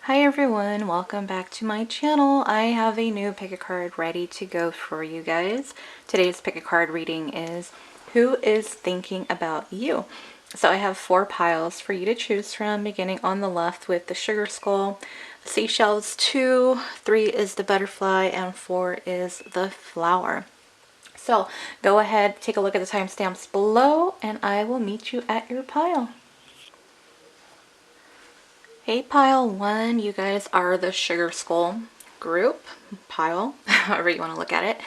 Hi everyone, welcome back to my channel. I have a new pick a card ready to go for you guys. Today's pick a card reading is Who is Thinking About You? So I have 4 piles for you to choose from, beginning on the left with the sugar skull, the seashells 2, 3 is the butterfly, and 4 is the flower. So go ahead, take a look at the timestamps below, and I will meet you at your pile. Hey pile 1, you guys are the sugar skull group, pile, however you want to look at it.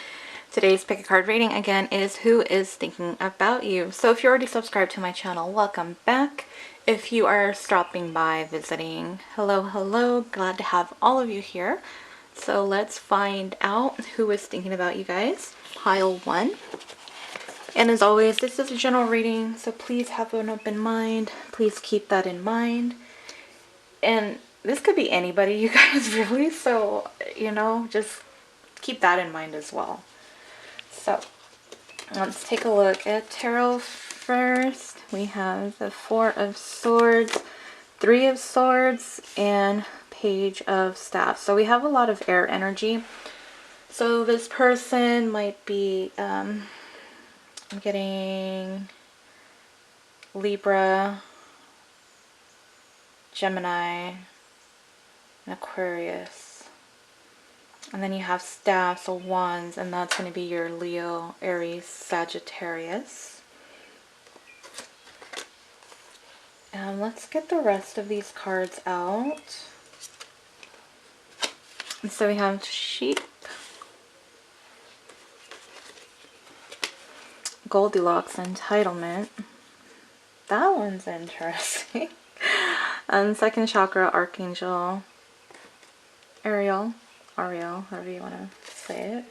Today's pick a card reading again is Who is Thinking About You? So if you're already subscribed to my channel, welcome back. If you are stopping by, visiting, hello, glad to have all of you here. So let's find out who is thinking about you guys. Pile 1. And as always, this is a general reading, so please have an open mind. Please keep that in mind. And this could be anybody, you guys, really. So, just keep that in mind as well. So, let's take a look at tarot first. We have the 4 of Swords, 3 of Swords, and Page of Staffs. So we have a lot of air energy. So this person might be, I'm getting Libra, Gemini, and Aquarius. And then you have staffs or wands, and that's going to be your Leo, Aries, Sagittarius. And let's get the rest of these cards out. And so we have Sheep, Goldilocks, Entitlement. That one's interesting. And second chakra, Archangel, Ariel, however you want to say it.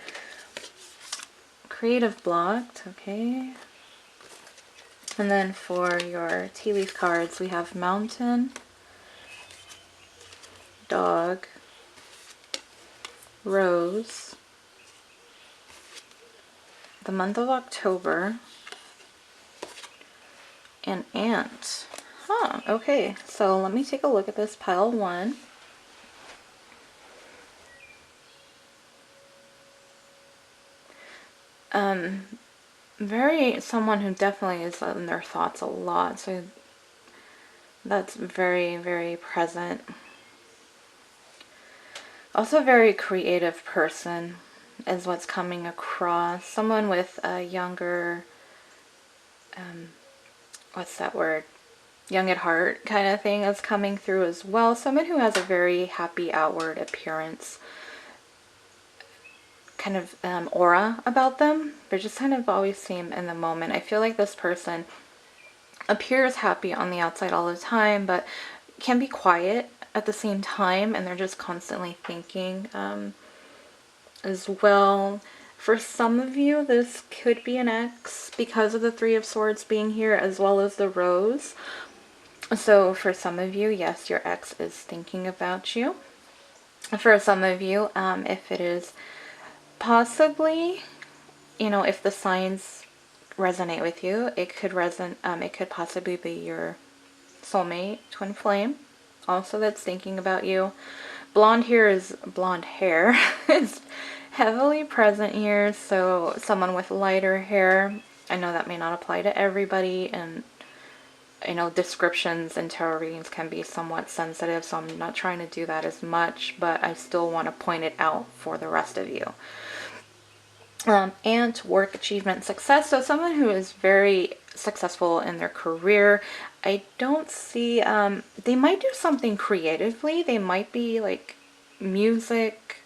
Creative blocked, okay. And then for your tea leaf cards, we have Mountain, Dog, Rose, the month of October, and Ant. Huh, okay, so let me take a look at this pile 1. Someone who definitely is in their thoughts a lot, so that's very, very present. Also a very creative person is what's coming across. Someone with a younger, what's that word? Young at heart kind of thing is coming through as well. Someone who has a very happy outward appearance, kind of aura about them. They just kind of always seem in the moment. I feel like this person appears happy on the outside all the time, but can be quiet at the same time, and they're just constantly thinking as well. For some of you, this could be an ex because of the 3 of Swords being here, as well as the Rose. So for some of you, yes, your ex is thinking about you. For some of you, if it is possibly, if the signs resonate with you, it could possibly be your soulmate, twin flame, also that's thinking about you. Blonde hair is heavily present here, so someone with lighter hair. I know that may not apply to everybody, and I know descriptions and tarot readings can be somewhat sensitive, so I'm not trying to do that as much, but I still want to point it out for the rest of you. And work, achievement, success. So someone who is very successful in their career. I don't see, they might do something creatively. They might be like music,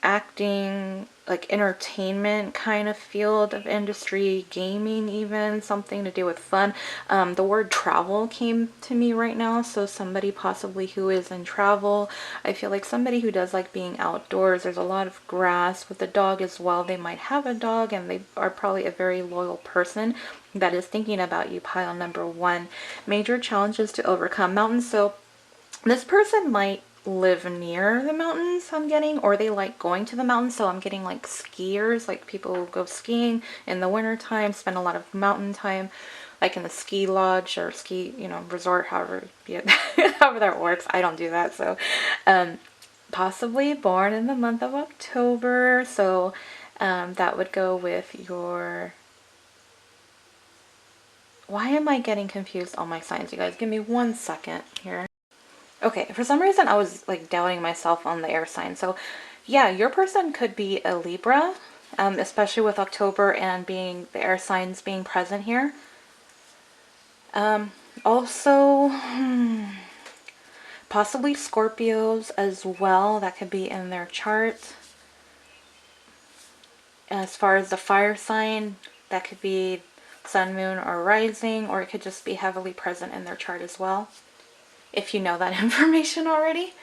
acting, like entertainment kind of field of industry, gaming even, something to do with fun. The word travel came to me right now, so somebody possibly who is in travel. I feel like somebody who does like being outdoors. There's a lot of grass with the dog as well. They might have a dog, and they are probably a very loyal person that is thinking about you. Pile number 1, major challenges to overcome. Mountains. So this person might live near the mountains, I'm getting, or they like going to the mountains. So I'm getting like skiers, like people who go skiing in the winter time, spend a lot of mountain time. like in the ski lodge or ski, resort, however, however that works. I don't do that. So, possibly born in the month of October. So, that would go with your... Why am I getting confused on my signs, you guys? Give me 1 second here. Okay, for some reason I was like doubting myself on the air sign. So yeah, your person could be a Libra, especially with October and being the air signs being present here. Also, possibly Scorpios as well. That could be in their chart. As far as the fire sign, that could be sun, moon, or rising, or it could just be heavily present in their chart as well, if you know that information already.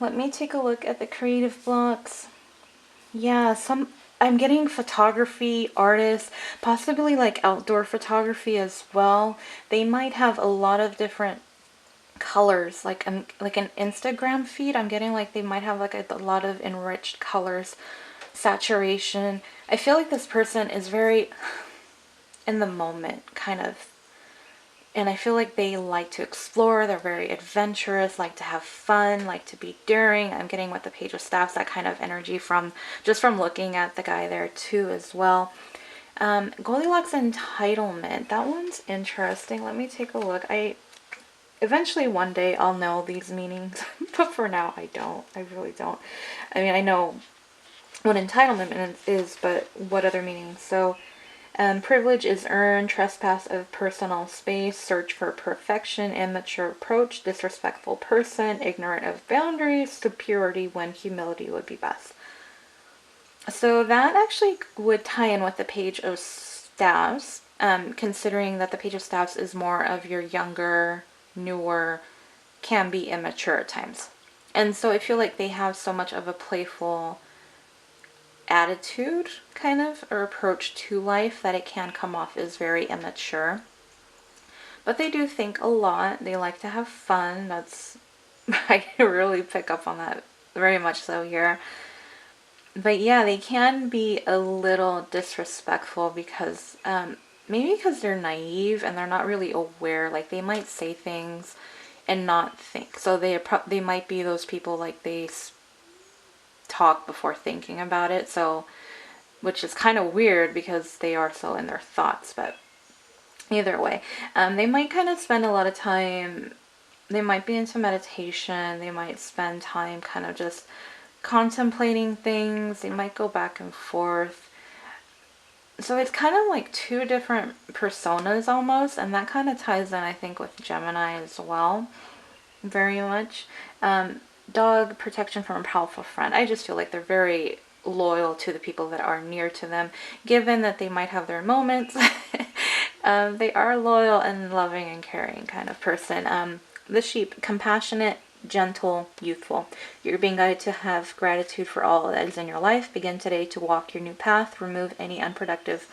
Let me take a look at the creative blocks. Yeah, I'm getting photography, artists, possibly like outdoor photography as well. They might have a lot of different colors, like an Instagram feed. I'm getting like they might have like a lot of enriched colors, saturation. I feel like this person is very in the moment, kind of. And I feel like they like to explore. They're very adventurous, like to have fun, like to be daring. I'm getting with the Page of Staffs that kind of energy from just from looking at the guy there too as well. Goldilocks entitlement. That one's interesting. Let me take a look. Eventually one day I'll know these meanings, but for now I don't. I really don't. I mean, I know what entitlement is, but what other meanings? So, privilege is earned, trespass of personal space, search for perfection, immature approach, disrespectful person, ignorant of boundaries, superiority when humility would be best. So that actually would tie in with the Page of Staffs, considering that the Page of Staffs is more of your younger, newer, can be immature at times. And so I feel like they have so much of a playful attitude kind of or approach to life that it can come off as very immature, but they do think a lot. They like to have fun. That's I can really pick up on that very much so here. But yeah, they can be a little disrespectful because maybe because they're naive and they're not really aware. Like they might say things and not think. So they might be those people like they talk before thinking about it. So, which is kind of weird because they are so in their thoughts. But either way, they might kind of spend a lot of time. They might be into meditation. They might spend time kind of just contemplating things. They might go back and forth. So it's kind of like two different personas almost, and that kind of ties in, I think, with Gemini as well, very much. Dog, protection from a powerful friend. I just feel like they're very loyal to the people that are near to them, given that they might have their moments. They are loyal and loving and caring kind of person. The sheep, compassionate, gentle, youthful. You're being guided to have gratitude for all that is in your life. Begin today to walk your new path. Remove any unproductive,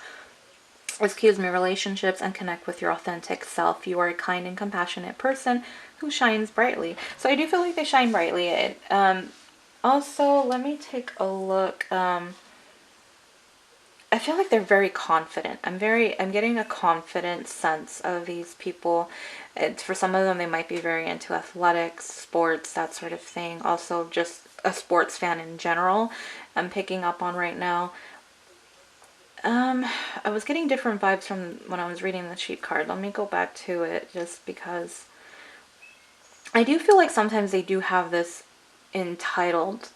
relationships and connect with your authentic self. You are a kind and compassionate person who shines brightly. So I do feel like they shine brightly. Also, let me take a look. I feel like they're very confident. I'm getting a confident sense of these people. For some of them, they might be very into athletics, sports, that sort of thing. Also, just a sports fan in general, I'm picking up on right now. I was getting different vibes from when I was reading the sheet card. Let me go back to it just because I do feel like sometimes they do have this entitled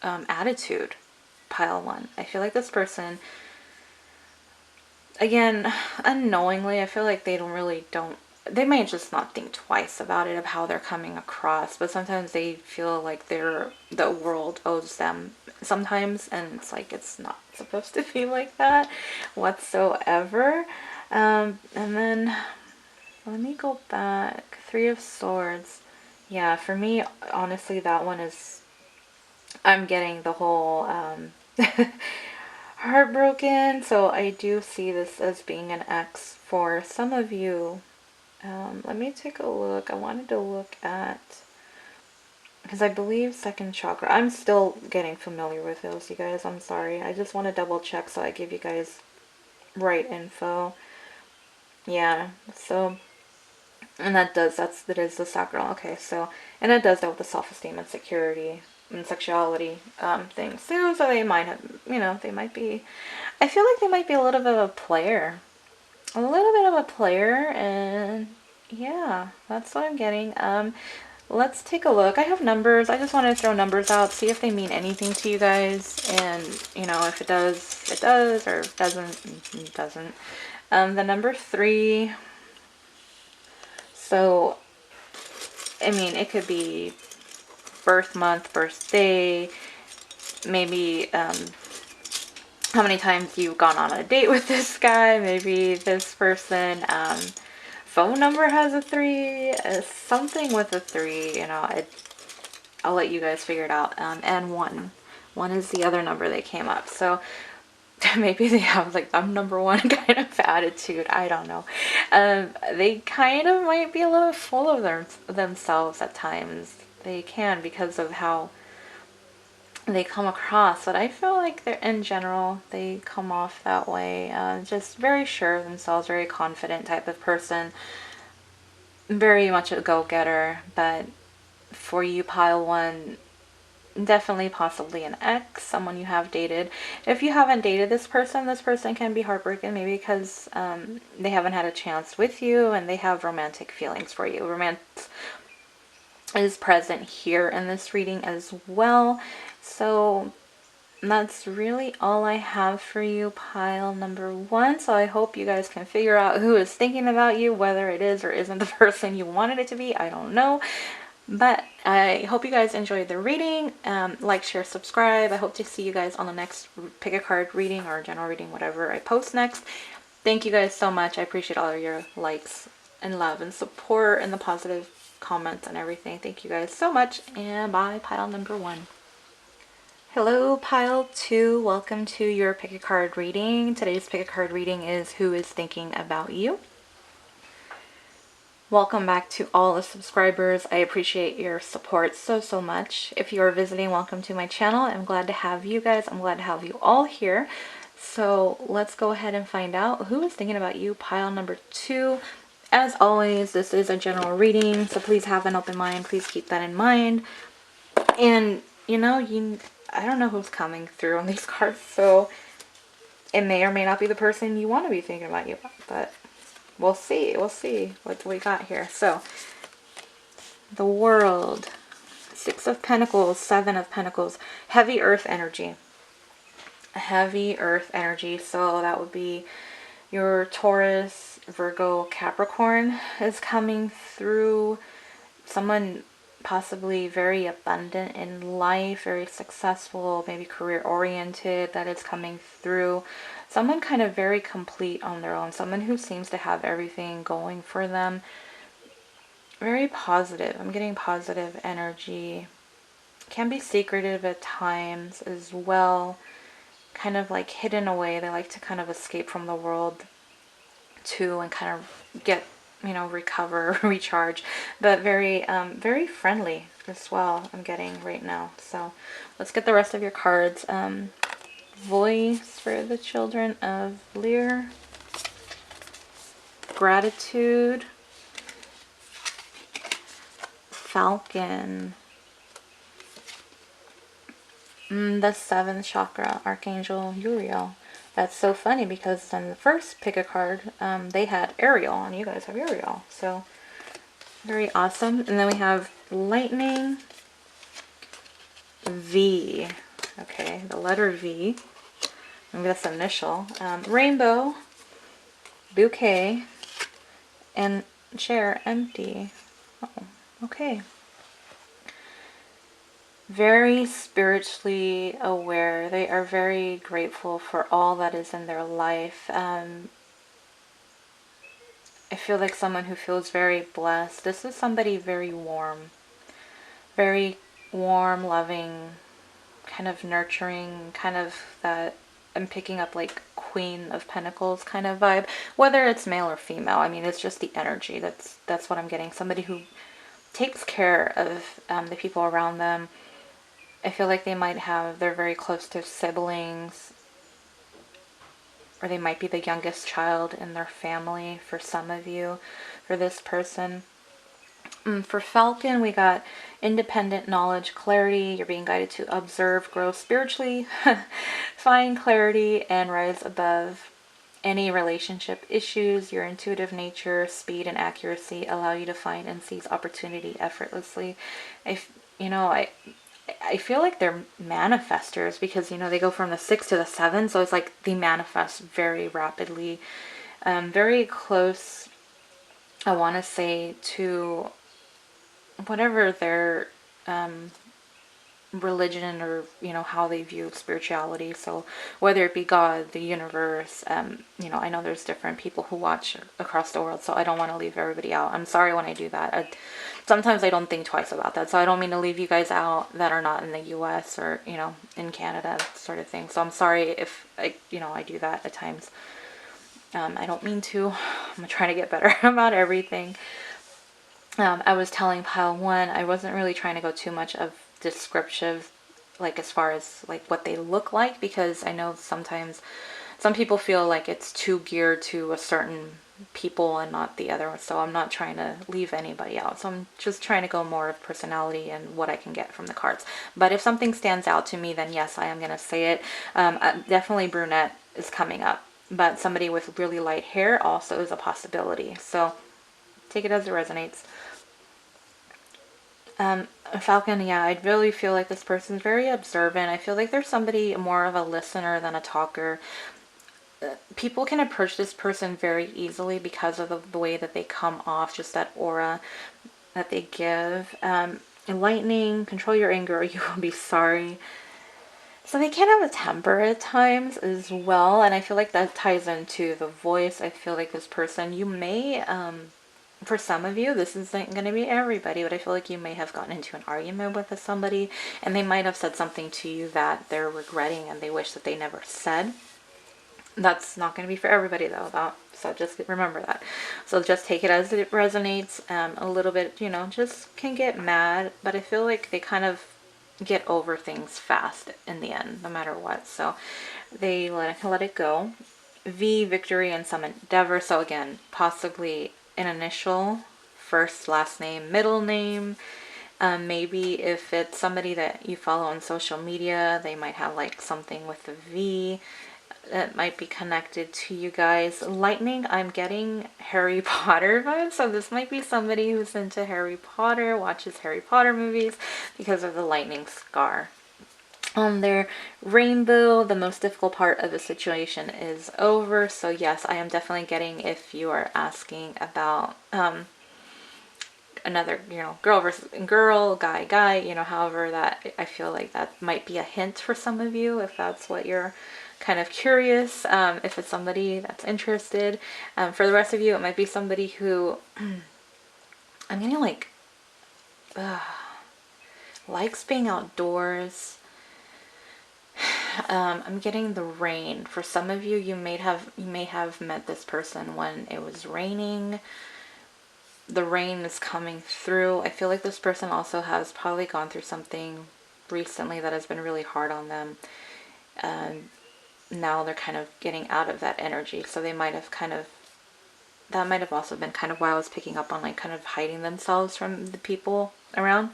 attitude, pile one. I feel like this person, again, unknowingly, I feel like they they might just not think twice about it of how they're coming across, but sometimes they feel like the world owes them sometimes, and it's like it's not supposed to be like that whatsoever. And then let me go back. Three of Swords. Yeah, for me, honestly, that one is, I'm getting the whole heartbroken. So I do see this as being an X for some of you. Let me take a look. I wanted to look at, because I believe second chakra. I'm still getting familiar with those, you guys. I'm sorry. I just want to double check so I give you guys right info. Yeah, so, and that is the sad girl. Okay, so, and it does that with the self-esteem and security and sexuality things too. So they might have, they might be, I feel like they might be a little bit of a player. A little bit of a player, and yeah, that's what I'm getting. Let's take a look. I have numbers. I just want to throw numbers out, see if they mean anything to you guys, and if it does, it does, or if it doesn't, it doesn't. The number 3. So, I mean, it could be birth month, birthday, maybe how many times you've gone on a date with this guy, maybe this person. Phone number has a 3, something with a 3, I'll let you guys figure it out. And 1. 1 is the other number that came up. So maybe they have like I'm number 1 kind of attitude. I don't know. They kind of might be a little full of themselves at times. They can, because of how they come across, but I feel like they're, in general, they come off that way. Just very sure of themselves, very confident type of person, very much a go-getter. But for you, pile 1, definitely possibly an ex, someone you have dated. If you haven't dated this person can be heartbroken, maybe because they haven't had a chance with you and they have romantic feelings for you. Romance is present here in this reading as well. So that's really all I have for you, pile number 1. So I hope you guys can figure out who is thinking about you, whether it is or isn't the person you wanted it to be. I don't know. But I hope you guys enjoyed the reading. Like, share, subscribe. I hope to see you guys on the next pick a card reading or general reading, whatever I post next. Thank you guys so much. I appreciate all of your likes and love and support and the positive comments and everything. Thank you guys so much. And bye, pile number 1. Hello, pile 2. Welcome to your pick a card reading. Today's pick a card reading is Who is Thinking About You? Welcome back to all the subscribers. I appreciate your support so much. If you are visiting, welcome to my channel. I'm glad to have you guys. I'm glad to have you all here. So let's go ahead and find out who is thinking about you, pile number 2. As always, this is a general reading, so please have an open mind. Please keep that in mind. And I don't know who's coming through on these cards, so it may or may not be the person you want to be thinking about you, but we'll see. We'll see what we got here. So, the World, 6 of Pentacles, 7 of Pentacles, heavy earth energy. Heavy earth energy. So that would be your Taurus, Virgo, Capricorn is coming through. Someone possibly very abundant in life, very successful, maybe career oriented, that is coming through. Someone kind of very complete on their own, someone who seems to have everything going for them. Very positive. I'm getting positive energy. Can be secretive at times as well, kind of like hidden away. They like to kind of escape from the world too and kind of get, recover, recharge, but very friendly as well, I'm getting right now. So let's get the rest of your cards. Voice for the children of Lear. Gratitude. Falcon. The 7th chakra, Archangel Uriel. That's so funny because on the first pick a card, they had Ariel, and you guys have Ariel. So very awesome. And then we have Lightning. V. Okay, the letter V. Maybe that's initial. Rainbow. Bouquet. And chair empty. Oh, okay. Very spiritually aware. They are very grateful for all that is in their life. I feel like someone who feels very blessed. This is somebody very warm, loving, kind of nurturing, kind of that I'm picking up like Queen of Pentacles kind of vibe. Whether it's male or female, I mean, it's just the energy. That's what I'm getting. Somebody who takes care of the people around them. I feel like they're very close to siblings. or they might be the youngest child in their family for some of you, for this person. For Falcon, we got independent knowledge, clarity. You're being guided to observe, grow spiritually, find clarity, and rise above any relationship issues. Your intuitive nature, speed, and accuracy allow you to find and seize opportunity effortlessly. If you know, I feel like they're manifestors because they go from the 6 to the 7, so it's like they manifest very rapidly, very close. I want to say to whatever their religion or how they view spirituality. So whether it be God, the universe, I know there's different people who watch across the world, so I don't want to leave everybody out. I'm sorry when I do that. Sometimes I don't think twice about that, so I don't mean to leave you guys out that are not in the US or in Canada, sort of thing. So I'm sorry if I do that at times. I don't mean to. I'm trying to get better about everything. I was telling pile 1, I wasn't really trying to go too much of descriptive, like as far as like what they look like, because I know sometimes some people feel like it's too geared to a certain people and not the other. So I'm not trying to leave anybody out. So I'm just trying to go more of personality and what I can get from the cards. But if something stands out to me, then yes, I am going to say it. Definitely brunette is coming up, but somebody with really light hair also is a possibility. So take it as it resonates. Falcon, yeah, I really feel like this person's very observant. I feel like there's somebody more of a listener than a talker. People can approach this person very easily because of the way that they come off, just that aura that they give. Enlightening, control your anger or you will be sorry. So they can have a temper at times as well, and I feel like that ties into the voice. I feel like this person, you may for some of you, this isn't going to be everybody, but I feel like you may have gotten into an argument with somebody and they might have said something to you that they're regretting and they wish that they never said. That's not going to be for everybody though, so just remember that. So just take it as it resonates. A little bit, just can get mad, but I feel like they kind of get over things fast in the end, no matter what. So they let it go. V, victory, and some endeavor. So again, possibly an initial, first, last name, middle name. Maybe if it's somebody that you follow on social media, they might have like something with a V that might be connected to you guys. Lightning, I'm getting Harry Potter vibes. So this might be somebody who's into Harry Potter, watches Harry Potter movies because of the lightning scar. On their rainbow, the most difficult part of the situation is over. So yes, I am definitely getting, if you are asking about another, girl versus girl, guy, however that, I feel like that might be a hint for some of you if that's what you're kind of curious, if it's somebody that's interested. For the rest of you, it might be somebody who I'm getting like likes being outdoors. I'm getting the rain. For some of you, you may have met this person when it was raining. The rain is coming through. I feel like this person also has probably gone through something recently that has been really hard on them. Now they're kind of getting out of that energy. So they might have that might have also been kind of why I was picking up on like kind of hiding themselves from the people around.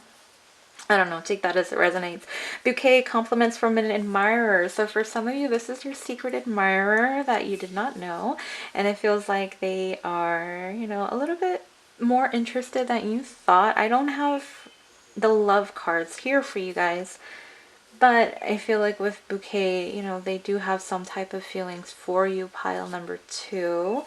I don't know, take that as it resonates. Bouquet, compliments from an admirer. So for some of you, this is your secret admirer that you did not know. And it feels like they are, a little bit more interested than you thought. I don't have the love cards here for you guys. But I feel like with Bouquet, they do have some type of feelings for you, pile number 2.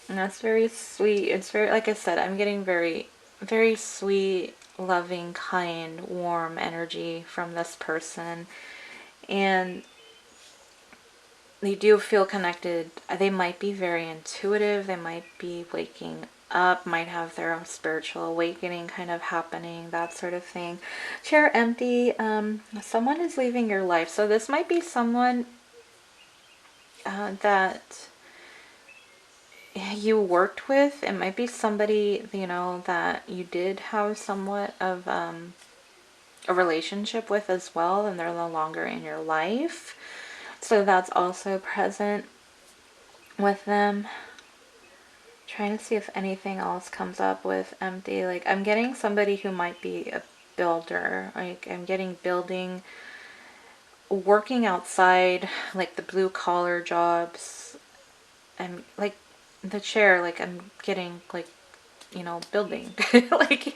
And that's very sweet. It's very, like I said, I'm getting very, very sweet, loving, kind, warm energy from this person. And they do feel connected. They might be very intuitive. They might be waking up, might have their own spiritual awakening kind of happening, that sort of thing. Chair empty. Someone is leaving your life. So this might be someone that you worked with. It might be somebody, that you did have somewhat of a relationship with as well, and they're no longer in your life. So that's also present. with them. Trying to see if anything else comes up with empty. Like, I'm getting somebody who might be a builder. Like, I'm getting building, working outside, like the blue collar jobs. I'm like the chair, like I'm getting like, you know, building, like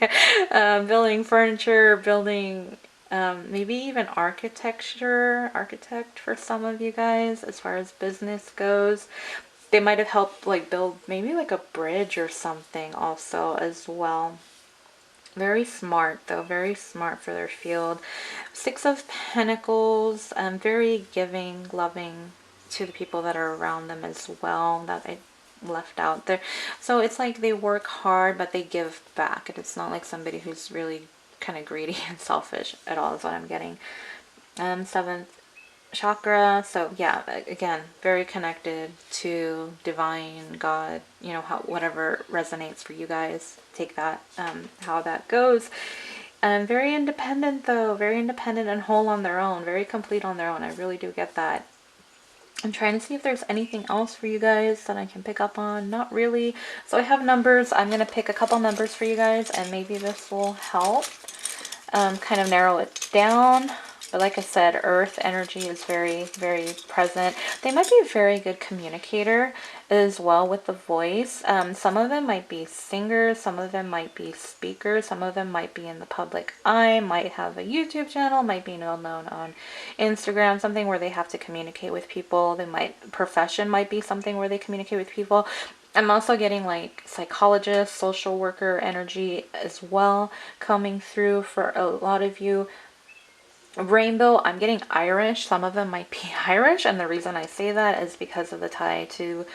building furniture, building maybe even architect for some of you guys as far as business goes. They might have helped like build maybe like a bridge or something also as well. Very smart though, very smart for their field. Six of Pentacles, very giving, loving to the people that are around them as well, that I left out there. So it's like they work hard, but they give back. And it's not like somebody who's really kind of greedy and selfish at all is what I'm getting. Seventh chakra, so yeah, again, very connected to divine, God, you know, how, whatever resonates for you guys, take that how that goes. Very independent though, very independent and whole on their own, very complete on their own. I really do get that. I'm trying to see if there's anything else for you guys that I can pick up on. Not really. So I have numbers. I'm going to pick a couple numbers for you guys, and maybe this will help kind of narrow it down. But like I said, earth energy is very, very present. They might be a very good communicator as well with the voice. Some of them might be singers, some of them might be speakers, some of them might be in the public eye, might have a YouTube channel, might be well known on Instagram, something where they have to communicate with people. They might, profession might be something where they communicate with people. I'm also getting like psychologist, social worker energy as well coming through for a lot of you. Rainbow, I'm getting Irish. Some of them might be Irish, and the reason I say that is because of the tie to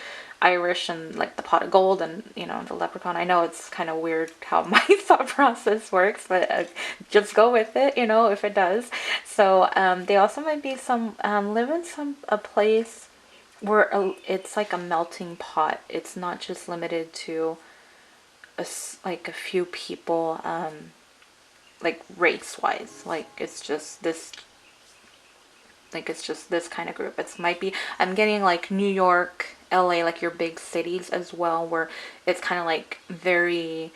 Irish and like the pot of gold and, you know, the leprechaun. I know it's kind of weird how my thought process works, but just go with it, you know, if it does. So they also might be some live in a place where it's like a melting pot. It's not just limited to like a few people, like race wise. Like it's just this, like it's just this kind of group. It's might be, I'm getting like New York, LA, like your big cities as well, where it's kind of like very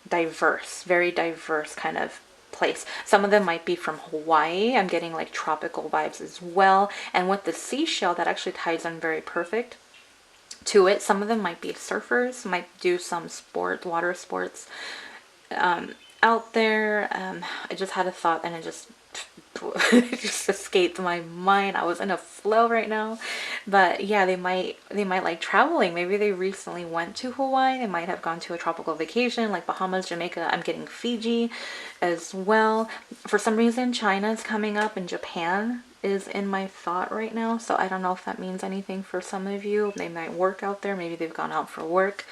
diverse, very diverse kind of place. Some of them might be from Hawaii. I'm getting like tropical vibes as well. And with the seashell, that actually ties in very perfect to it. Some of them might be surfers, might do some sport, water sports out there. I just had a thought and it just it just escaped my mind. I was in a flow right now. But yeah, they might like traveling. Maybe they recently went to Hawaii. They might have gone to a tropical vacation like Bahamas, Jamaica. I'm getting Fiji as well. For some reason, China is coming up and Japan is in my thought right now. So I don't know if that means anything for some of you. They might work out there. Maybe they've gone out for work.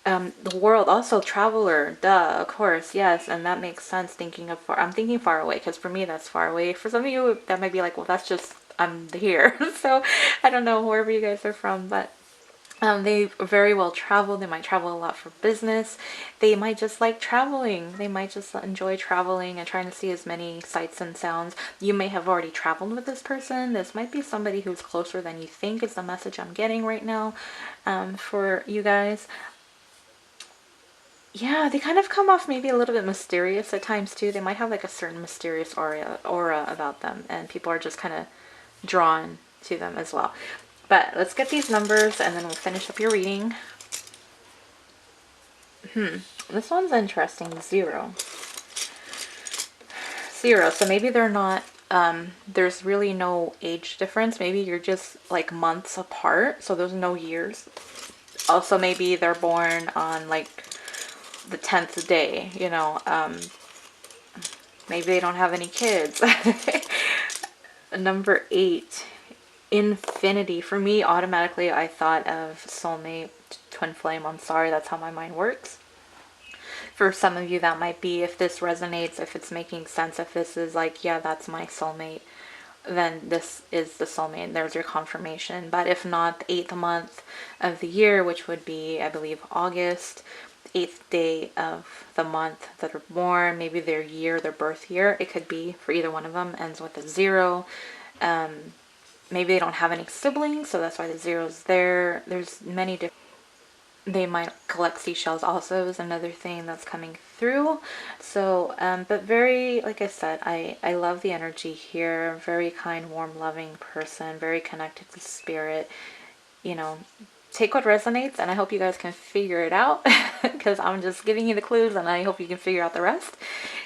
The world, also traveler, duh, of course, yes, and that makes sense. Thinking of far, I'm thinking far away because for me that's far away. For some of you that might be like, well, that's just I'm here. So I don't know wherever you guys are from, but they very well travel. They might travel a lot for business. They might just like traveling. They might just enjoy traveling and trying to see as many sights and sounds. You may have already traveled with this person. This might be somebody who's closer than you think is the message I'm getting right now for you guys. Yeah, they kind of come off maybe a little bit mysterious at times too. They might have like a certain mysterious aura about them, and people are just kind of drawn to them as well. But let's get these numbers and then we'll finish up your reading. This one's interesting. Zero. Zero. So maybe they're not, there's really no age difference. Maybe you're just like months apart. So there's no years. Also, maybe they're born on like the 10th day, you know, maybe they don't have any kids. Number 8, infinity. For me, automatically, I thought of soulmate, twin flame. I'm sorry, that's how my mind works. For some of you, that might be, if this resonates, if it's making sense, if this is like, yeah, that's my soulmate, then this is the soulmate. There's your confirmation. But if not, the 8th month of the year, which would be, I believe, August, 8th day of the month that are born, maybe their year, their birth year, it could be for either one of them, ends with a 0. maybe they don't have any siblings, so that's why the 0's there. There's many different. They might collect seashells also is another thing that's coming through. So, but very, like I said, I love the energy here. Very kind, warm, loving person, very connected to spirit. You know, take what resonates, and I hope you guys can figure it out because I'm just giving you the clues and I hope you can figure out the rest.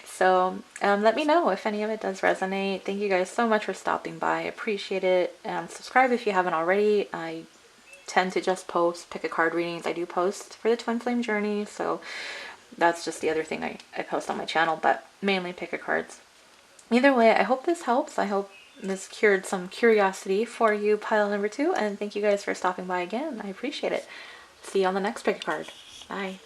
So let me know if any of it does resonate. Thank you guys so much for stopping by. I appreciate it. Subscribe if you haven't already. I tend to just post pick a card readings. I do post for the twin flame journey, so that's just the other thing I post on my channel, but mainly pick a cards. Either way, I hope this helps. I hope this cured some curiosity for you, pile number 2, and thank you guys for stopping by again. I appreciate it. See you on the next pick a card. Bye.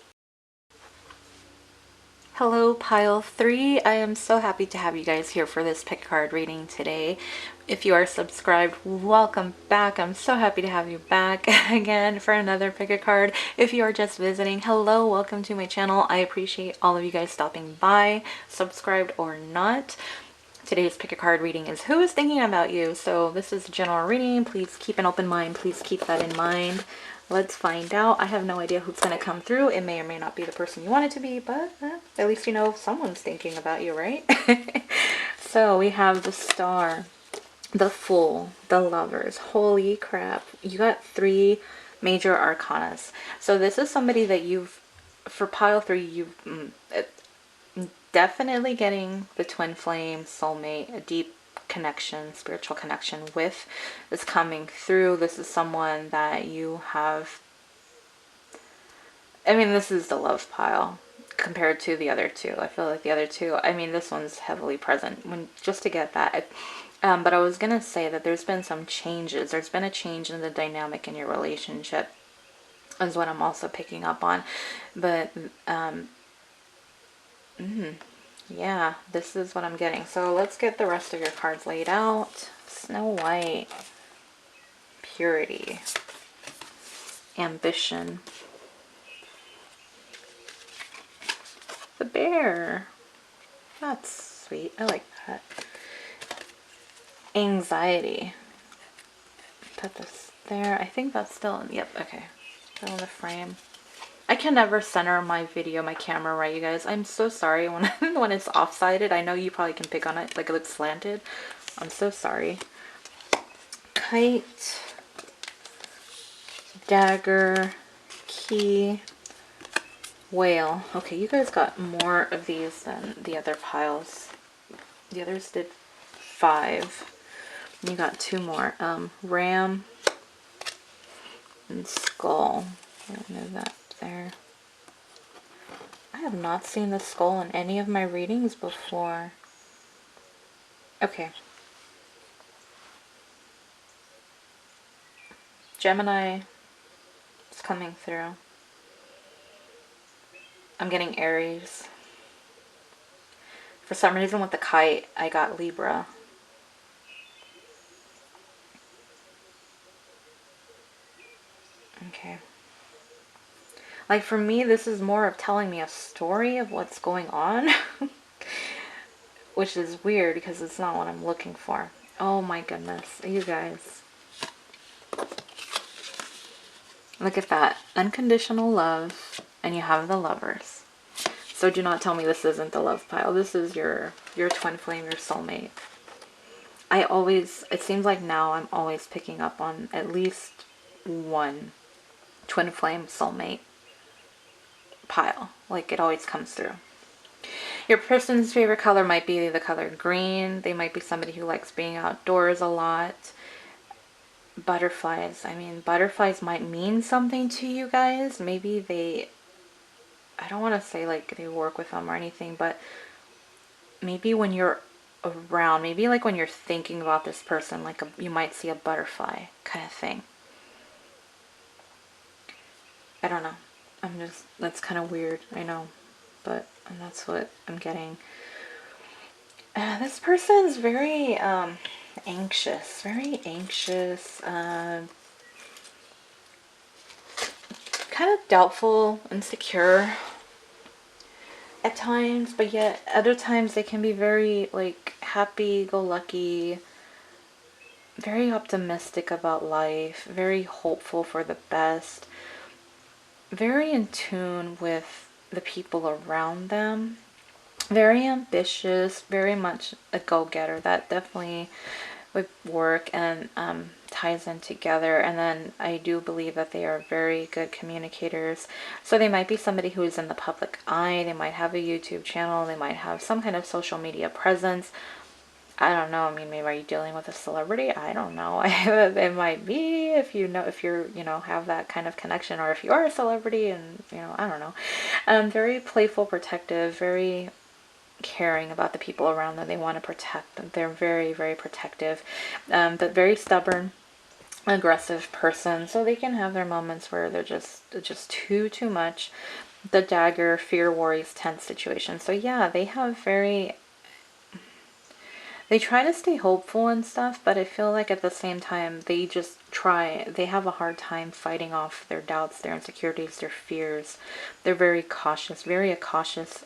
Hello, pile 3. I am so happy to have you guys here for this pick card reading today. If you are subscribed, welcome back. I'm so happy to have you back again for another pick a card. If you are just visiting, hello, welcome to my channel. I appreciate all of you guys stopping by, subscribed or not. Today's pick a card reading is who is thinking about you. So this is a general reading. Please keep an open mind. Please keep that in mind. Let's find out. I have no idea who's going to come through. It may or may not be the person you want it to be, but at least you know someone's thinking about you, right? So we have the Star, the Fool, the Lovers. Holy crap. You got 3 major arcanas. So this is somebody that you've, for pile 3, you've definitely getting the twin flame, soulmate, a deep connection, spiritual connection with is coming through. This is someone that you have, I mean, this is the love pile compared to the other 2. I feel like the other 2, I mean, this one's heavily present when just to get that. But I was gonna say that there's been some changes. There's been a change in the dynamic in your relationship is what I'm also picking up on. But yeah, this is what I'm getting. So let's get the rest of your cards laid out. Snow White, Purity, Ambition, the Bear. That's sweet. I like that. Anxiety. Put this there. I think that's still in. Yep. Okay. Still in the frame. I can never center my video, my camera right, you guys. I'm so sorry when when it's off-sided. I know you probably can pick on it, like it looks slanted. I'm so sorry. Kite, Dagger, Key, Whale. Okay, you guys got more of these than the other piles. The others did 5. You got 2 more. Ram and Skull. I don't know that there. I have not seen the skull in any of my readings before. Okay. Gemini is coming through. I'm getting Aries. For some reason with the kite, I got Libra. Okay. Like for me, this is more of telling me a story of what's going on. Which is weird because it's not what I'm looking for. Oh my goodness, you guys. Look at that. Unconditional love. And you have the Lovers. So do not tell me this isn't the love pile. This is your twin flame, your soulmate. It seems like now I'm always picking up on at least one twin flame soulmate pile. Like it always comes through. Your person's favorite color might be the color green. They might be somebody who likes being outdoors a lot. Butterflies. I mean, butterflies might mean something to you guys. Maybe they, I don't want to say like they work with them or anything, but maybe when you're around, maybe like when you're thinking about this person, like you might see a butterfly kind of thing. I don't know. That's kind of weird, I know, but that's what I'm getting. This person's very anxious, kind of doubtful, insecure at times, but yet other times they can be very like happy-go-lucky, very optimistic about life, very hopeful for the best, very in tune with the people around them, very ambitious, very much a go-getter. That definitely would work and ties in together. And then I do believe that they are very good communicators. So they might be somebody who is in the public eye. They might have a YouTube channel. They might have some kind of social media presence. I don't know. I mean, maybe are you dealing with a celebrity? I don't know. It might be if you know, if you're, have that kind of connection, or if you are a celebrity and, I don't know. Very playful, protective, very caring about the people around them. They want to protect them. They're very, very protective, but very stubborn, aggressive person. So they can have their moments where they're just too much. The dagger, fear, worries, tense situation. So yeah, they try to stay hopeful and stuff, but I feel like at the same time, they have a hard time fighting off their doubts, their insecurities, their fears. They're very cautious, very a cautious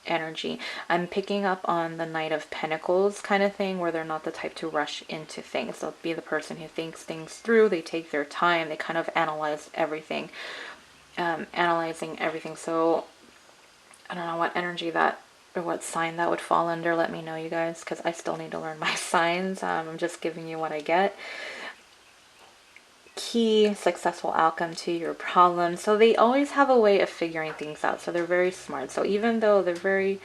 energy. I'm picking up on the Knight of Pentacles kind of thing, where they're not the type to rush into things. They'll be the person who thinks things through. They take their time. They kind of analyze everything, analyzing everything. So I don't know what energy that, or what sign that would fall under. Let me know, you guys, because I still need to learn my signs. I'm just giving you what I get. Key, successful outcome to your problem. So they always have a way of figuring things out. So they're very smart. So even though they're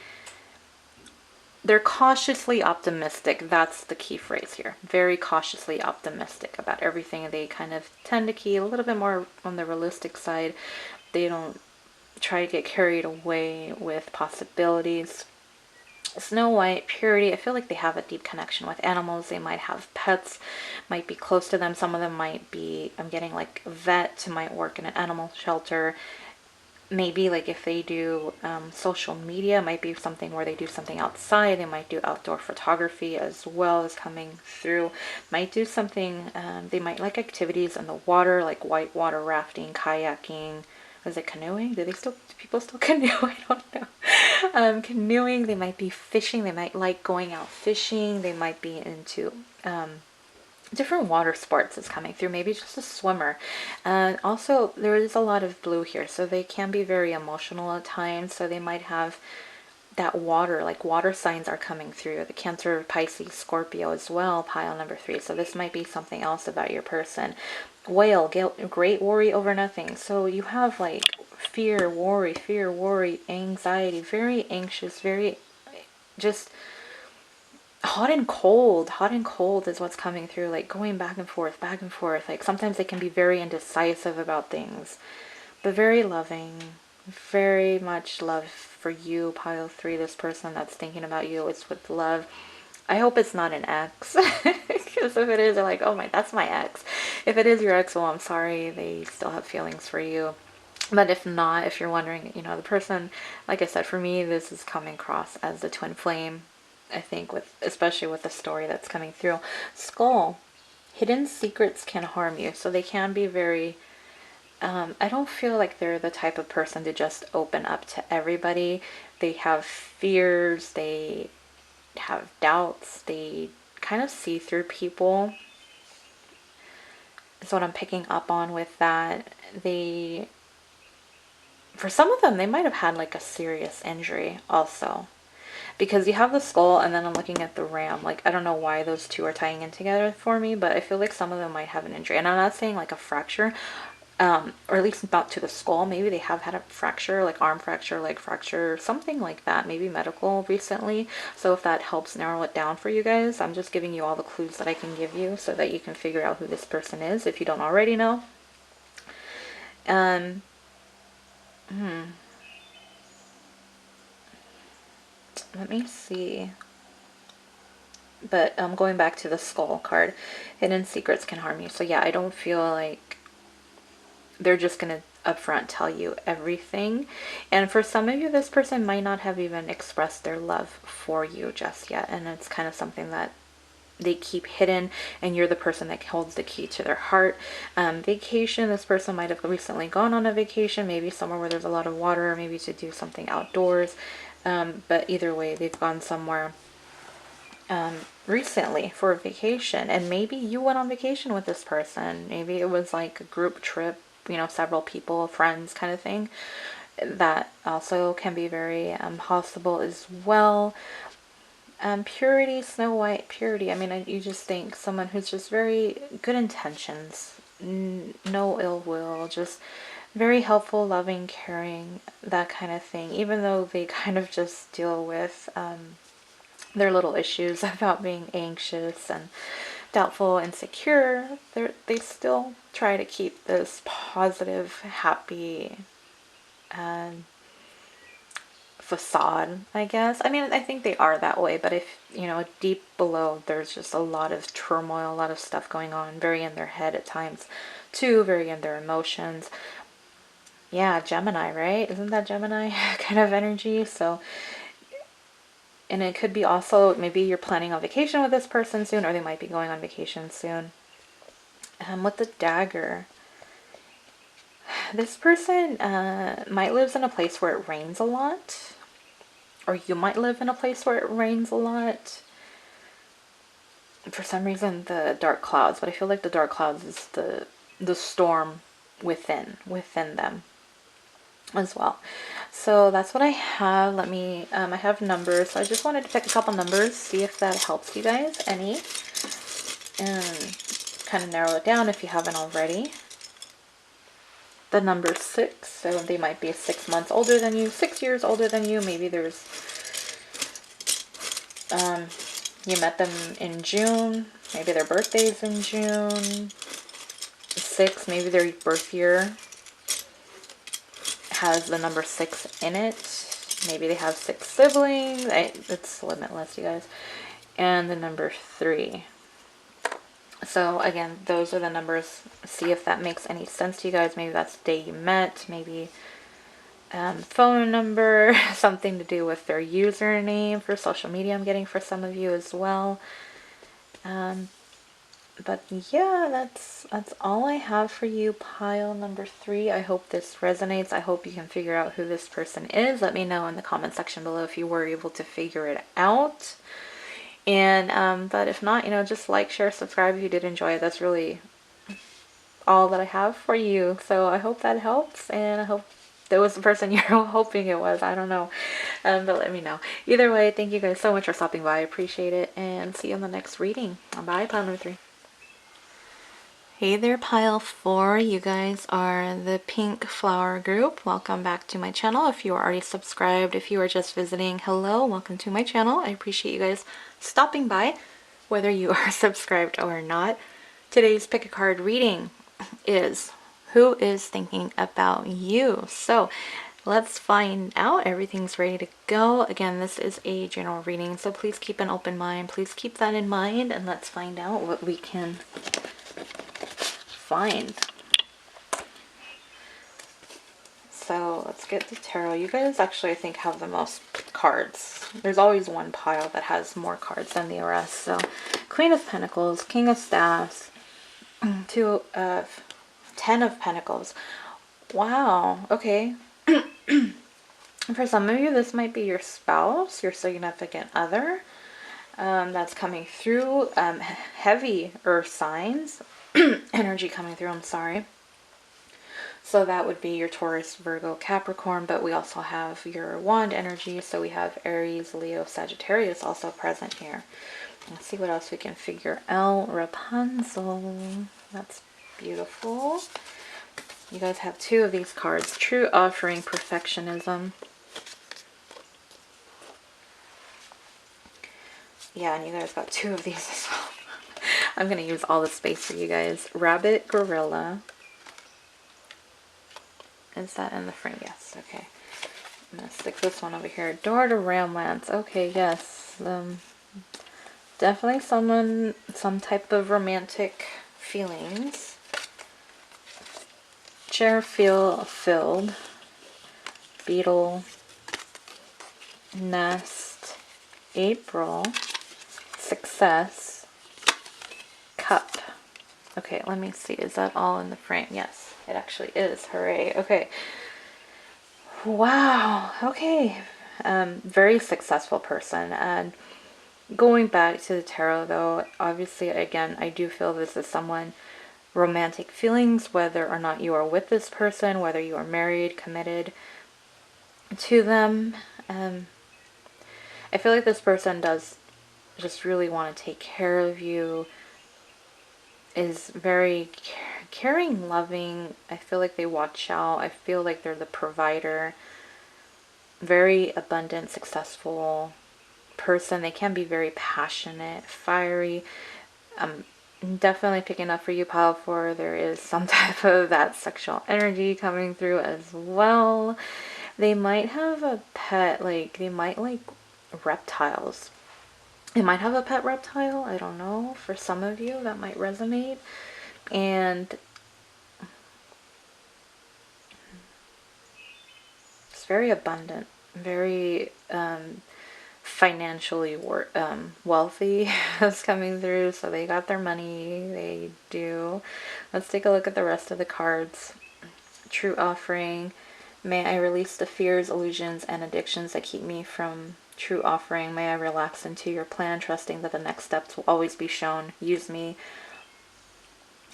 cautiously optimistic. That's the key phrase here. Very cautiously optimistic about everything. They kind of tend to key a little bit more on the realistic side. They don't try to get carried away with possibilities. Snow White, purity. I feel like they have a deep connection with animals. They might have pets, might be close to them. Some of them might be, I'm getting like a vet, might work in an animal shelter. Maybe like if they do social media, it might be something where they do something outside. They might do outdoor photography as well as coming through. Might do something, they might like activities in the water, like whitewater rafting, kayaking. Is it canoeing? Do people still canoe? I don't know. Canoeing, they might be fishing. They might like going out fishing. They might be into different water sports is coming through. Maybe just a swimmer. Also, there is a lot of blue here, so they can be very emotional at times. So they might have that water, like water signs are coming through. The Cancer, Pisces, Scorpio as well, pile number 3. So this might be something else about your person. Whale, great worry over nothing. So you have like fear, worry, anxiety, very anxious, very just hot and cold is what's coming through, like going back and forth, like sometimes they can be very indecisive about things, but very loving, very much love for you, pile 3. This person that's thinking about you is with love. I hope it's not an ex, because if it is, they're like, oh my, that's my ex. If it is your ex, well, I'm sorry, they still have feelings for you. But if not, if you're wondering, the person, like I said, for me, this is coming across as the twin flame. I think especially with the story that's coming through. Skull, hidden secrets can harm you. So they can be very, I don't feel like they're the type of person to just open up to everybody. They have fears, they have doubts, they kind of see through people. Is what I'm picking up on with that. For some of them, they might have had like a serious injury also. Because you have the skull, and then I'm looking at the ram. Like, I don't know why those two are tying in together for me, but I feel like some of them might have an injury. And I'm not saying like a fracture, or at least not to the skull. Maybe they have had a fracture, like arm fracture, leg fracture, something like that. Maybe medical recently. So if that helps narrow it down for you guys, I'm just giving you all the clues that I can give you so that you can figure out who this person is if you don't already know. Let me see. But going back to the skull card, hidden secrets can harm you. So yeah, I don't feel like they're just going to upfront tell you everything. And for some of you, this person might not have even expressed their love for you just yet. And it's kind of something that they keep hidden, and you're the person that holds the key to their heart. Vacation, this person might have recently gone on a vacation, maybe somewhere where there's a lot of water, maybe to do something outdoors. But either way, they've gone somewhere recently for a vacation, and maybe you went on vacation with this person. Maybe it was like a group trip, you know, several people, friends kind of thing. That also can be very possible as well. Purity, Snow White, purity. I mean, you just think someone who's just very good intentions, no ill will, just very helpful, loving, caring, that kind of thing. Even though they kind of just deal with their little issues about being anxious and doubtful, insecure, they still try to keep this positive, happy facade, I guess. I mean, I think they are that way, but if, you know, deep below, there's just a lot of turmoil, a lot of stuff going on, very in their head at times, too, very in their emotions. Yeah, Gemini, right? Isn't that Gemini kind of energy? So, and it could be also, maybe you're planning on vacation with this person soon, or they might be going on vacation soon. With the dagger, this person might live in a place where it rains a lot, or you might live in a place where it rains a lot. For some reason, the dark clouds, but I feel like the dark clouds is the storm within them as well. So that's what I have. Let me, I have numbers. So I just wanted to pick a couple numbers, see if that helps you guys any, and kind of narrow it down if you haven't already. The number 6, so they might be 6 months older than you, 6 years older than you. Maybe there's, you met them in June. Maybe their birthday's in June. 6, maybe their birth year has the number 6 in it. Maybe they have 6 siblings. It's limitless, you guys. And the number 3. So again, those are the numbers. See if that makes any sense to you guys. Maybe that's the day you met. Maybe phone number, something to do with their username for social media, I'm getting for some of you as well. But yeah, that's all I have for you, pile number 3. I hope this resonates. I hope you can figure out who this person is. Let me know in the comment section below if you were able to figure it out. And but if not, you know, just like, share, subscribe if you did enjoy it. That's really all that I have for you. So I hope that helps, and I hope that was the person you're hoping it was. I don't know, but let me know. Either way, thank you guys so much for stopping by. I appreciate it, and see you in the next reading. Bye, pile number 3. Hey there, pile 4. You guys are the Pink Flower group. Welcome back to my channel. If you are already subscribed, if you are just visiting, hello, welcome to my channel. I appreciate you guys stopping by, whether you are subscribed or not. Today's pick a card reading is who is thinking about you. So let's find out. Everything's ready to go. Again, this is a general reading, so please keep an open mind. Please keep that in mind, and let's find out what we can find. So let's get the tarot. You guys actually, I think, have the most cards. There's always one pile that has more cards than the rest. So Queen of Pentacles, King of Staffs, 10 of Pentacles. Wow. Okay. For some of you, this might be your spouse, your significant other. That's coming through. Heavy earth signs. Energy coming through, I'm sorry. So that would be your Taurus, Virgo, Capricorn, but we also have your wand energy. So we have Aries, Leo, Sagittarius also present here. Let's see what else we can figure out. Rapunzel. That's beautiful. You guys have 2 of these cards. True offering, perfectionism. Yeah, and you guys got 2 of these as well. I'm going to use all the space for you guys. Rabbit, gorilla. Is that in the frame? Yes. Okay. I'm going to stick this one over here. Door to romance. Okay, yes. Definitely some type of romantic feelings. Chair filled. Beetle. Nest. April. Success. Cup. Okay, let me see. Is that all in the frame? Yes, it actually is. Hooray. Okay. Wow. Okay. Very successful person. And Going back to the tarot though, obviously again, I do feel this is someone, romantic feelings, whether or not you are with this person, whether you are married, committed to them. I feel like this person does just really want to take care of you, is very caring, loving. I feel like they watch out. I feel like they're the provider. Very abundant, successful person. They can be very passionate, fiery. Definitely picking up for you, pile 4. There is some type of that sexual energy coming through as well. They might have a pet, like they might like reptiles. They might have a pet reptile. I don't know. For some of you, that might resonate. And it's very abundant, very financially wealthy is coming through. So they got their money. They do. Let's take a look at the rest of the cards. True offering. May I release the fears, illusions, and addictions that keep me from true offering. May I relax into your plan, trusting that the next steps will always be shown. Use me,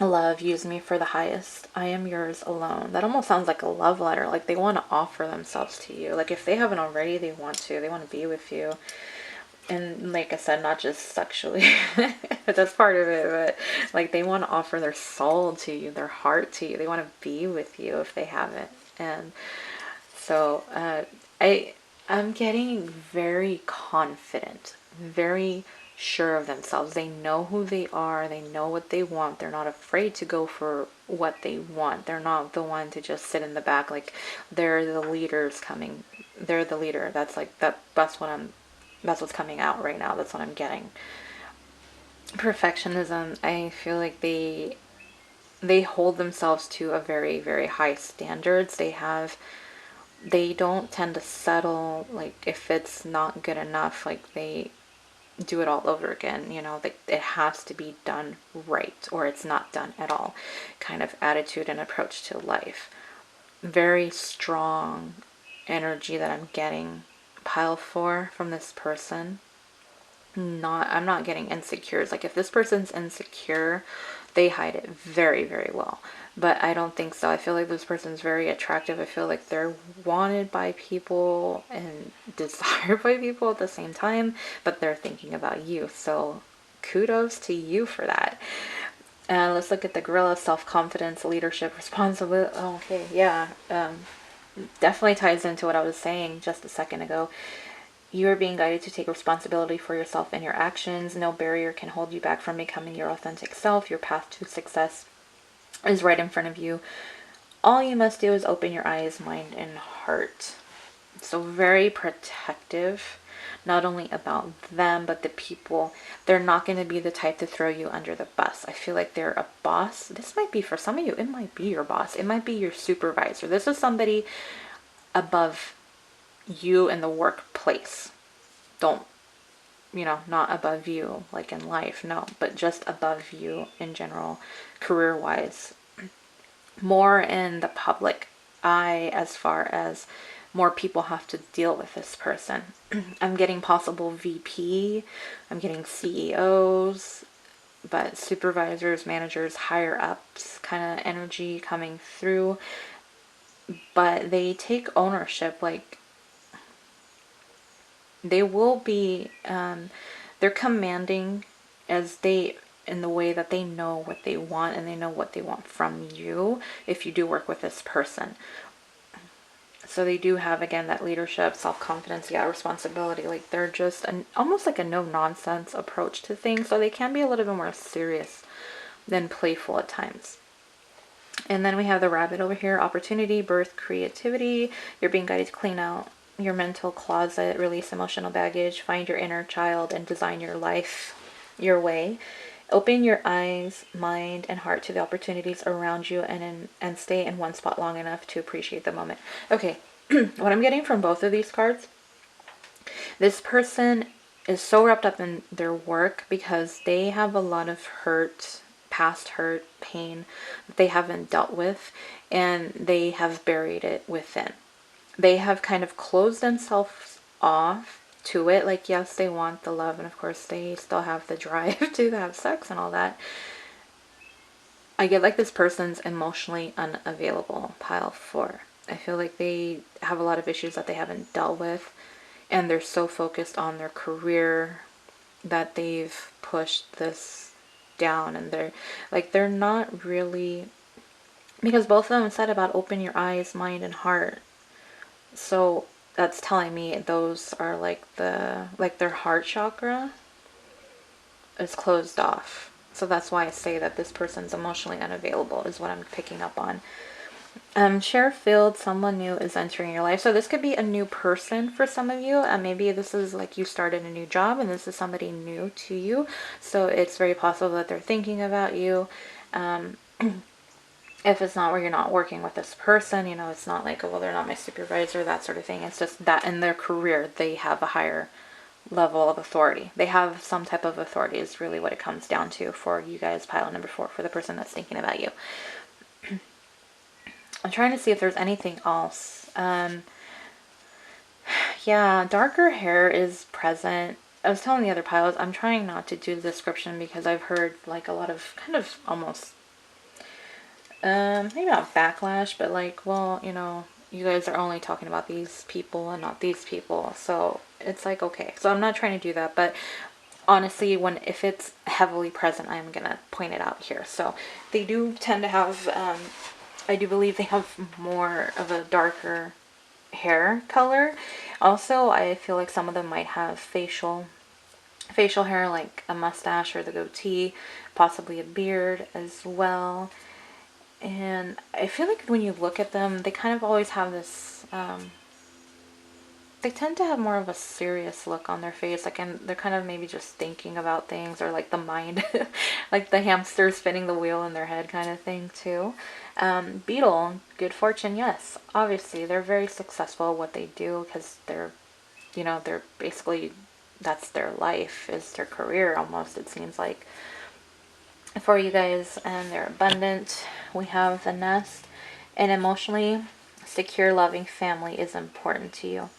love, use me for the highest. I am yours alone. That almost sounds like a love letter. Like they want to offer themselves to you. Like if they haven't already, they want to. They want to be with you. And like I said, not just sexually, but that's part of it, but like they want to offer their soul to you, their heart to you. They want to be with you if they haven't. And so I'm getting very confident, very sure of themselves. They know who they are. They know what they want. They're not afraid to go for what they want. They're not the one to just sit in the back. Like they're the leaders coming. They're the leader. That's like that's what's coming out right now. That's what I'm getting. Perfectionism. I feel like they hold themselves to a very, very high standards. They don't tend to settle. Like if it's not good enough, like they do it all over again. You know, like it has to be done right or it's not done at all kind of attitude and approach to life. Very strong energy that I'm getting, pile 4, from this person. I'm not getting insecures. Like if this person's insecure, they hide it very, very well. But I don't think so. I feel like this person's very attractive. I feel like they're wanted by people and desired by people at the same time, but they're thinking about you. So kudos to you for that. And let's look at the gorilla: self-confidence, leadership, responsibility. Oh, okay, yeah. Definitely ties into what I was saying just a second ago. You are being guided to take responsibility for yourself and your actions. No barrier can hold you back from becoming your authentic self. Your path to success is right in front of you. All you must do is open your eyes, mind, and heart. So very protective, not only about them, but the people. They're not going to be the type to throw you under the bus. I feel like they're a boss. This might be, for some of you, it might be your boss. It might be your supervisor. This is somebody above you in the workplace. Don't, not above you like in life, no, but just above you in general, career wise. More in the public eye, as far as more people have to deal with this person. I'm getting possible VP, I'm getting CEOs, but supervisors, managers, higher ups kind of energy coming through. But they take ownership. Like they will be, they're commanding as they, in the way that they know what they want and they know what they want from you if you do work with this person. So they do have, again, that leadership, self-confidence, yeah, responsibility. Like they're just almost like a no-nonsense approach to things. So they can be a little bit more serious than playful at times. And then we have the rabbit over here: opportunity, birth, creativity. You're being guided to clean out your mental closet, release emotional baggage, find your inner child, and design your life your way. Open your eyes, mind, and heart to the opportunities around you, and stay in one spot long enough to appreciate the moment. Okay, what I'm getting from both of these cards, this person is so wrapped up in their work because they have a lot of hurt, past hurt, pain that they haven't dealt with, and they have buried it within. They have kind of closed themselves off to it. Like, yes, they want the love, and of course they still have the drive to have sex and all that. I get like this person's emotionally unavailable, pile 4. I feel like they have a lot of issues that they haven't dealt with, and they're so focused on their career that they've pushed this down, and they're not really, because both of them said about open your eyes, mind, and heart. So that's telling me those are like their heart chakra is closed off. So that's why I say that this person's emotionally unavailable is what I'm picking up on. Share field, someone new is entering your life. So this could be a new person for some of you. Maybe this is like you started a new job and this is somebody new to you. So it's very possible that they're thinking about you. If it's not where you're not working with this person, you know, it's not like, oh, well, they're not my supervisor, that sort of thing. It's just that in their career, they have a higher level of authority. They have some type of authority is really what it comes down to for you guys, pile number 4, for the person that's thinking about you. I'm trying to see if there's anything else. Yeah, darker hair is present. I was telling the other piles, I'm trying not to do the description because I've heard like a lot of kind of almost, maybe not backlash, but like, well, you know, you guys are only talking about these people and not these people. So it's like, okay. So I'm not trying to do that, but honestly, if it's heavily present, I'm gonna point it out here. So they do tend to have, I do believe they have more of a darker hair color. Also, I feel like some of them might have facial hair, like a mustache or the goatee, possibly a beard as well. And I feel like when you look at them, they kind of always have this, they tend to have more of a serious look on their face, like, and they're kind of maybe just thinking about things, or like the mind, like the hamster spinning the wheel in their head kind of thing too. Beetle, good fortune, yes. Obviously, they're very successful at what they do because they're, you know, they're basically, that's their life, is their career almost, it seems like. For you guys, and they're abundant. We have the nest. An emotionally secure, loving family is important to you.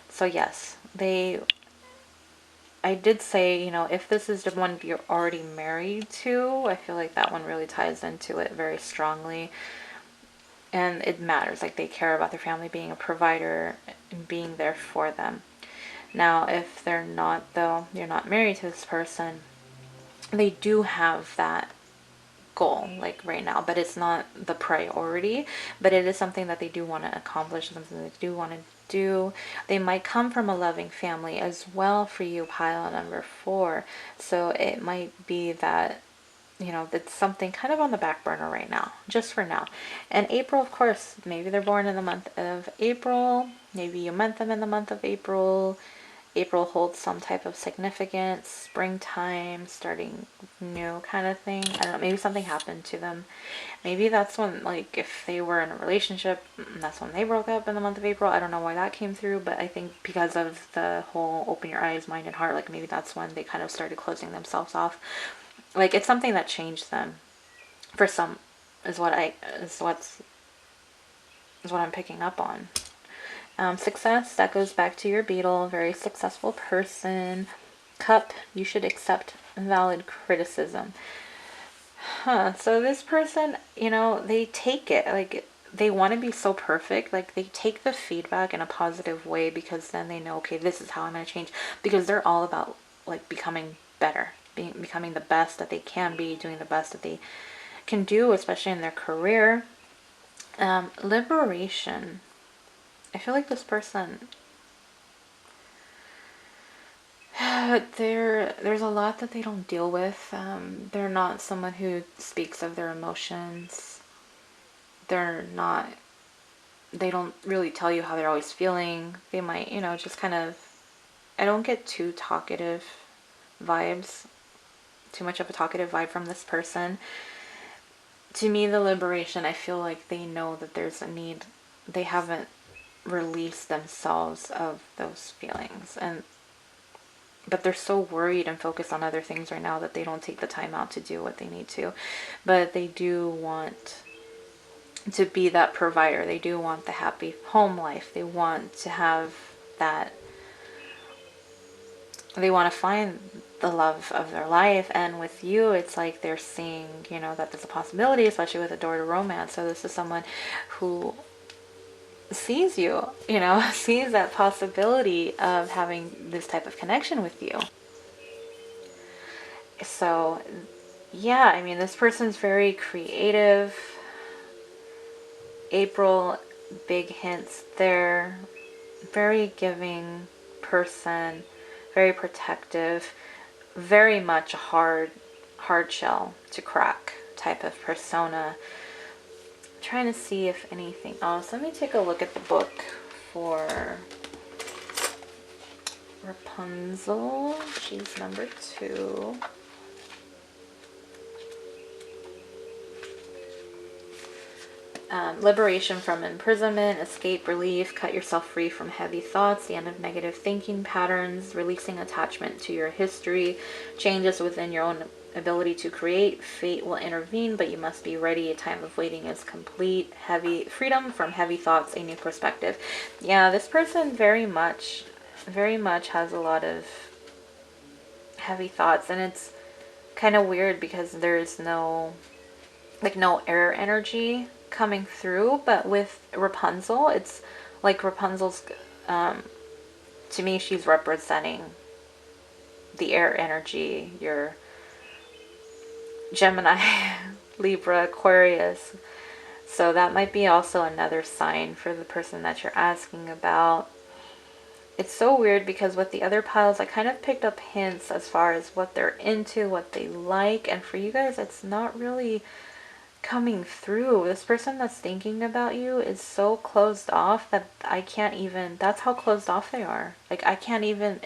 So yes, I did say, you know, if this is the one you're already married to, I feel like that one really ties into it very strongly. And it matters, like they care about their family, being a provider and being there for them. Now, if they're not, though, you're not married to this person, they do have that goal like right now, but it's not the priority, but it is something that they do want to accomplish, something they do want to do. They might come from a loving family as well for you, pile number 4. So it might be that, you know, that's something kind of on the back burner right now, just for now. And April, of course, maybe they're born in the month of April, maybe you met them in the month of April. April holds some type of significance, springtime, starting new kind of thing. I don't know, maybe something happened to them. Maybe that's when, like, if they were in a relationship, that's when they broke up in the month of April. I don't know why that came through, but I think because of the whole open your eyes, mind, and heart, like maybe that's when they kind of started closing themselves off. Like, it's something that changed them. For some, is what I'm picking up on. Success, that goes back to your beetle, very successful person. Cup, you should accept valid criticism. So this person, you know, they take it, like, they want to be so perfect, like, they take the feedback in a positive way because then they know, okay, this is how I'm going to change, because they're all about, like, becoming better, becoming the best that they can be, doing the best that they can do, especially in their career. Liberation. I feel like this person, there's a lot that they don't deal with. They're not someone who speaks of their emotions. They're not, they don't really tell you how they're always feeling. They might, you know, just kind of, I don't get too talkative vibes, too much of a talkative vibe from this person. To me, the liberation, I feel like they know that there's a need. They haven't released themselves of those feelings, but they're so worried and focused on other things right now that they don't take the time out to do what they need to. But they do want to be that provider. They do want the happy home life. They want to have that they want to find the love of their life. And with you, it's like they're seeing, you know, that there's a possibility, especially with a door to romance. So this is someone who sees you, you know, sees that possibility of having this type of connection with you. So yeah, I mean, this person's very creative. April, big hints there. Very giving person, very protective, very much a hard shell to crack type of persona. I'm trying to see if anything else. Let me take a look at the book for Rapunzel. She's number 2. Liberation from imprisonment, escape, relief, cut yourself free from heavy thoughts, the end of negative thinking patterns, releasing attachment to your history, changes within your own ability to create. Fate will intervene, but you must be ready. A time of waiting is complete. Heavy freedom from heavy thoughts, a new perspective. Yeah, this person very much has a lot of heavy thoughts, and it's kind of weird because there's no air energy coming through, but with Rapunzel, it's like Rapunzel's, to me, she's representing the air energy, your Gemini, Libra, Aquarius. So that might be also another sign for the person that you're asking about. It's so weird because with the other piles, I kind of picked up hints as far as what they're into, what they like, and for you guys, it's not really coming through. This person that's thinking about you is so closed off that I can't even, that's how closed off they are. Like, I can't even,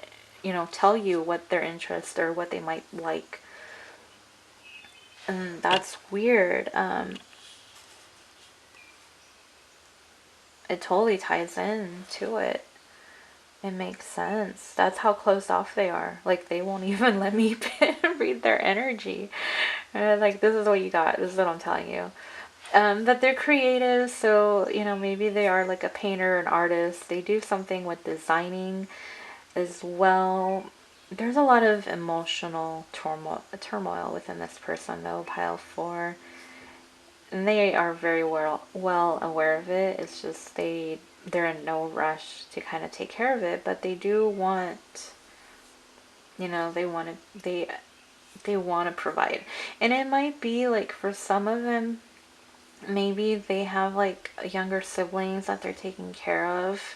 you know, tell you what their interest or what they might like. And that's weird. It totally ties in to it. It makes sense. That's how closed off they are. Like, they won't even let me read their energy. Like, this is what you got. This is what I'm telling you. That they're creative, so, you know, maybe they are like a painter, an artist. They do something with designing as well. There's a lot of emotional turmoil within this person, though, pile 4. And they are very well aware of it. It's just they're in no rush to kind of take care of it, but they do want, you know, they want to provide. And it might be like for some of them, maybe they have like younger siblings that they're taking care of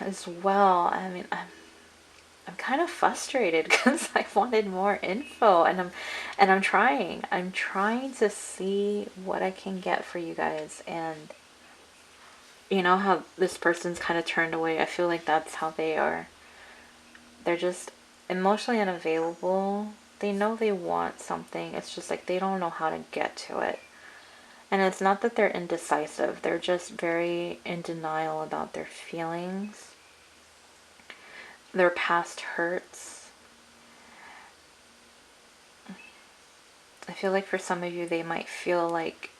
as well. I mean, I'm kind of frustrated because I wanted more info, and I'm trying to see what I can get for you guys. And you know how this person's kind of turned away. I feel like that's how they are. They're just emotionally unavailable. They know they want something. It's just like they don't know how to get to it. And it's not that they're indecisive. They're just very in denial about their feelings, their past hurts. I feel like for some of you, they might feel like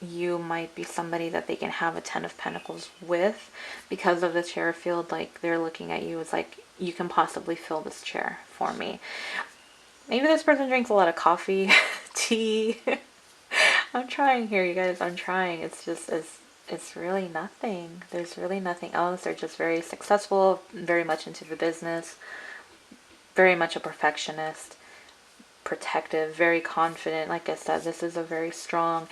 you might be somebody that they can have a 10 of Pentacles with because of the chair field. Like, they're looking at you as like, you can possibly fill this chair for me. Maybe this person drinks a lot of coffee, tea. I'm trying here, you guys. I'm trying. It's just, it's really nothing. There's really nothing else. They're just very successful, very much into the business, very much a perfectionist, protective, very confident. Like I said, this is a very strong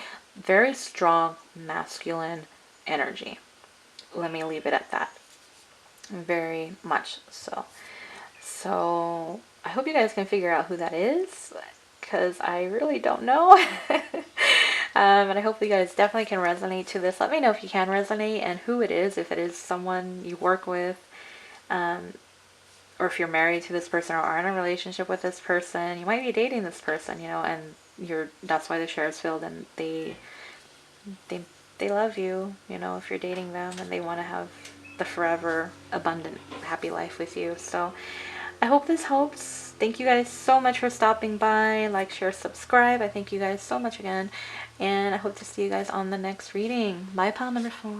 masculine energy. Let me leave it at that. Very much so. So I hope you guys can figure out who that is, because I really don't know. And I hope you guys definitely can resonate to this. Let me know if you can resonate and who it is, if it is someone you work with, or if you're married to this person or are in a relationship with this person. You might be dating this person, you know, and that's why the share is filled, and they love you, you know, if you're dating them, and they want to have the forever abundant happy life with you. So I hope this helps. Thank you guys so much for stopping by. Like, share, subscribe. I thank you guys so much again, and I hope to see you guys on the next reading. Bye, pile number 4.